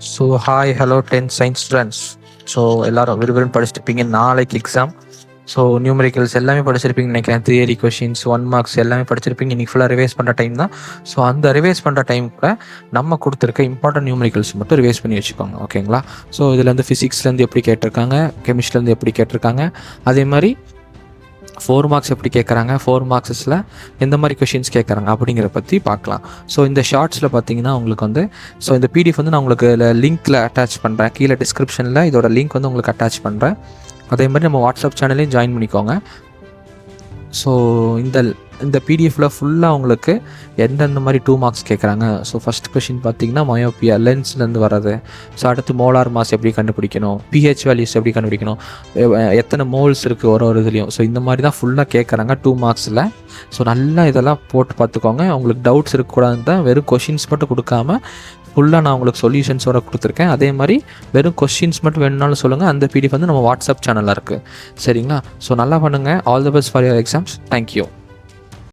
So hi hello 10th science students. So எல்லாரும் விறுவிறுன்னு படிச்சிருப்பீங்க. நாளைக்கு எக்ஸாம். ஸோ நியூமரிக்கல்ஸ் எல்லாமே படிச்சிருப்பீங்கன்னு நினைக்கிறேன். தியரி கொஷின்ஸ் 1 மார்க்ஸ் எல்லாமே படிச்சிருப்பீங்க. இன்றைக்கி ஃபுல்லாக ரிவைஸ் பண்ணுற டைம் தான். ஸோ அந்த ரிவைஸ் பண்ணுற டைமுக்குள்ள நம்ம கொடுத்துருக்க இம்பார்ட்டன்ட் நியூமரிக்கல்ஸ் மட்டும் ரிவைஸ் பண்ணி வச்சுக்கோங்க, ஓகேங்களா? ஸோ இதுலேருந்து ஃபிசிக்ஸ்லேருந்து எப்படி கேட்டிருக்காங்க, கெமிஸ்ட்ரிலேருந்து எப்படி கேட்டிருக்காங்க, அதே மாதிரி 4 மார்க்ஸ் எப்படி கேட்குறாங்க, 4 மார்க்ஸில் எந்த மாதிரி கொஷின்ஸ் கேட்குறாங்க அப்படிங்கிற பற்றி பார்க்கலாம். ஸோ இந்த ஷார்ட்ஸில் பார்த்தீங்கன்னா உங்களுக்கு வந்து இந்த பிடிஎஃப் வந்து நான் உங்களுக்கு லிங்க்கில் அட்டாச் பண்ணுறேன். கீழே டிஸ்கிரிப்ஷனில் இதோட லிங்க் வந்து உங்களுக்கு அட்டாச் பண்ணுறேன். அதே மாதிரி நம்ம வாட்ஸ்அப் சேனலையும் ஜாயின் பண்ணிக்கோங்க. ஸோ இந்த பிடிஎஃப்பில் ஃபுல்லாக உங்களுக்கு எந்தெந்த மாதிரி 2 மார்க்ஸ் கேட்குறாங்க. ஸோ ஃபஸ்ட் கொஷின் பார்த்தீங்கன்னா மயோப்பியா லென்ஸ்லேருந்து வர்றது. ஸோ அடுத்து மோலார் மாஸ் எப்படி கண்டுபிடிக்கணும், பிஹெச் வேல்யூஸ் எப்படி கண்டுபிடிக்கணும், எத்தனை மோல்ஸ் இருக்குது ஒரு இதுலேயும். ஸோ இந்த மாதிரி தான் ஃபுல்லாக கேட்குறாங்க 2 மார்க்ஸில். ஸோ நல்லா இதெல்லாம் போட்டு பார்த்துக்கோங்க. உங்களுக்கு டவுட்ஸ் இருக்கக்கூடாதுன்னு தான் வெறும் கொஷின்ஸ் மட்டும் கொடுக்காம ஃபுல்லாக நான் உங்களுக்கு சொல்யூஷன்ஸோட கொடுத்துருக்கேன். அதே மாதிரி வெறும் கொஷின்ஸ் மட்டும் வேணும்னாலும் சொல்லுங்கள். அந்த பிடிஎஃப் வந்து நம்ம வாட்ஸ்அப் சேனலில் இருக்குது, சரிங்களா? ஸோ நல்லா பண்ணுங்கள். All the best for your exams. Thank you.